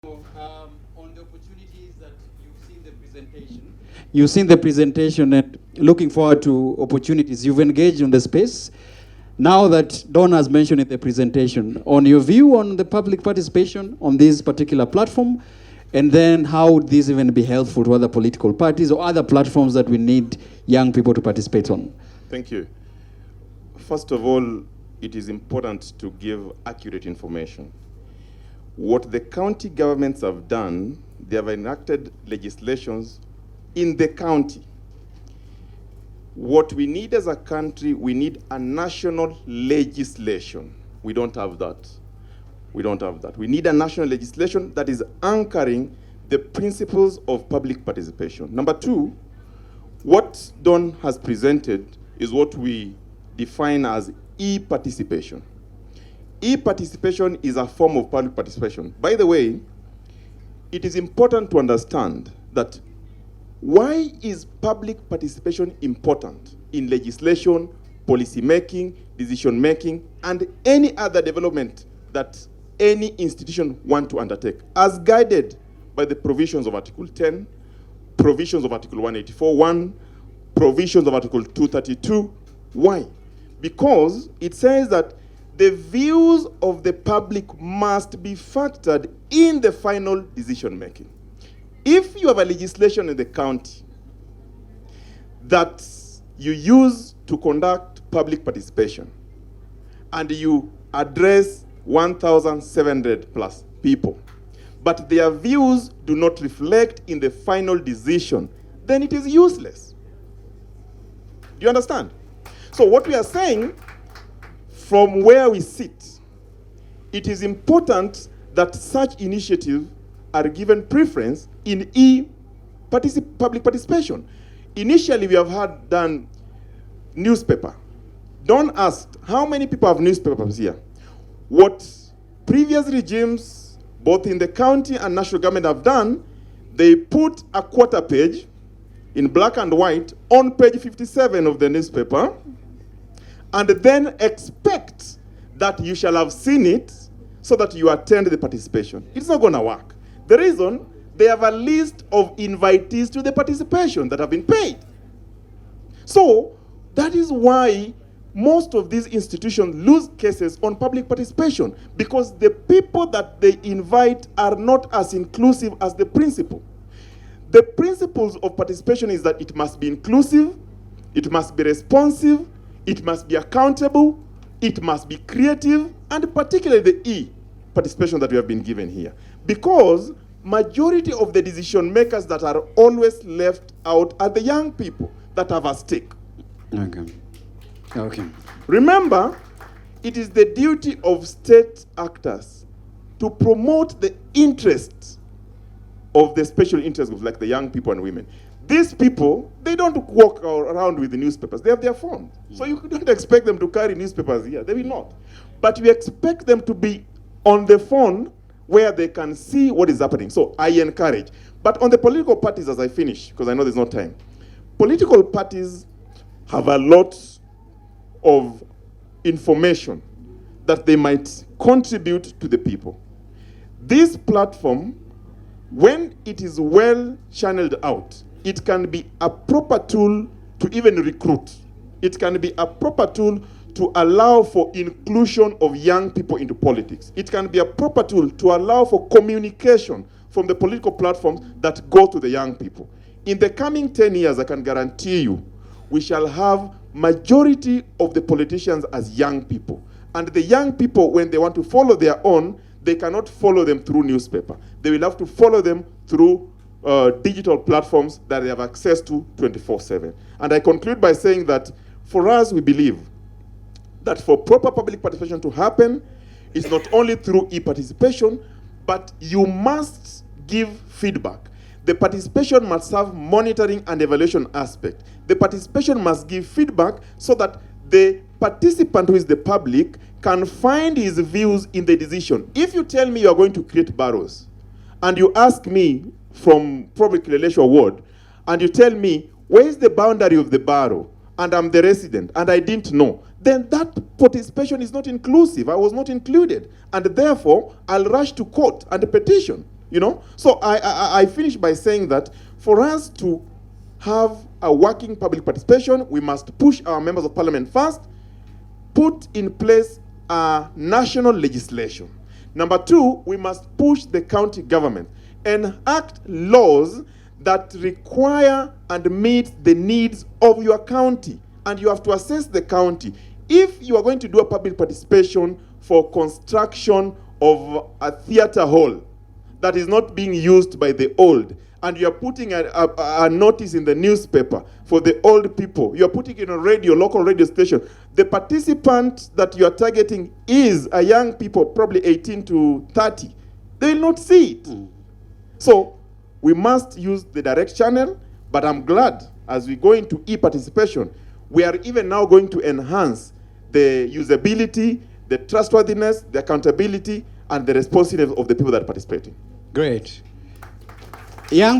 On the opportunities that you've seen the presentation and looking forward to opportunities. You've engaged in the space. Now that Don has mentioned in the presentation, on your view on the public participation on this particular platform, and then how would this even be helpful to other political parties or other platforms that we need young people to participate on? Thank you. First of all, it is important to give accurate information. What the county governments have done, they have enacted legislations in the county. What we need as a country, we need a national legislation. We don't have that. We don't have that. We need a national legislation that is anchoring the principles of public participation. Number two, what Don has presented is what we define as e-participation. E-participation is a form of public participation. By the way, it is important to understand that why is public participation important in legislation, policy making, decision making, and any other development that any institution want to undertake, as guided by the provisions of Article 10, provisions of Article 184.1, provisions of Article 232. Why? Because it says that the views of the public must be factored in the final decision making. If you have a legislation in the county that you use to conduct public participation and you address 1,700 plus people, but their views do not reflect in the final decision, then it is useless. Do you understand? So what we are saying, from where we sit, it is important that such initiatives are given preference in public participation. Initially, we have done newspaper. Don asked, how many people have newspapers here? What previous regimes, both in the county and national government, have done, they put a quarter page in black and white on page 57 of the newspaper, and then expect that you shall have seen it so that you attend the participation. It's not going to work. The reason, they have a list of invitees to the participation that have been paid. So that is why most of these institutions lose cases on public participation, because the people that they invite are not as inclusive as the principle. The principles of participation is that it must be inclusive, it must be responsive, it must be accountable, it must be creative, and particularly the E-participation that we have been given here. Because majority of the decision makers that are always left out are the young people that have a stake. Okay. Remember, it is the duty of state actors to promote the interests of the special interest groups, like the young people and women. These people, they don't walk around with the newspapers. They have their phones. So you don't expect them to carry newspapers here. They will not. But we expect them to be on the phone where they can see what is happening. So I encourage. But on the political parties, as I finish, because I know there's no time, political parties have a lot of information that they might contribute to the people. This platform, when it is well channeled out, it can be a proper tool to even recruit. It can be a proper tool to allow for inclusion of young people into politics. It can be a proper tool to allow for communication from the political platforms that go to the young people. In the coming 10 years, I can guarantee you, we shall have majority of the politicians as young people. And the young people, when they want to follow their own, they cannot follow them through newspaper. They will have to follow them through digital platforms that they have access to 24/7. And I conclude by saying that for us, we believe that for proper public participation to happen, it's not only through e-participation, but you must give feedback. The participation must have monitoring and evaluation aspect. The participation must give feedback so that the participant, who is the public, can find his views in the decision. If you tell me you are going to create barrows, and you ask me from public relation ward, and you tell me, where is the boundary of the barrow? And I'm the resident, and I didn't know, then that participation is not inclusive. I was not included. And therefore, I'll rush to court and petition. you know. So I finish by saying that for us to have a working public participation, we must push our members of parliament first, put in place a national legislation. Number two, we must push the county government and enact laws that require and meet the needs of your county. And you have to assess the county. If you are going to do a public participation for construction of a theater hall that is not being used by the old, and you are putting a notice in the newspaper for the old people, you are putting it on a radio, local radio station, the participant that you are targeting is a young people, probably 18 to 30. They will not see it. So we must use the direct channel, but I'm glad as we go into e-participation, we are even now going to enhance the usability, the trustworthiness, the accountability, and the responsiveness of the people that are participating. Great. Young people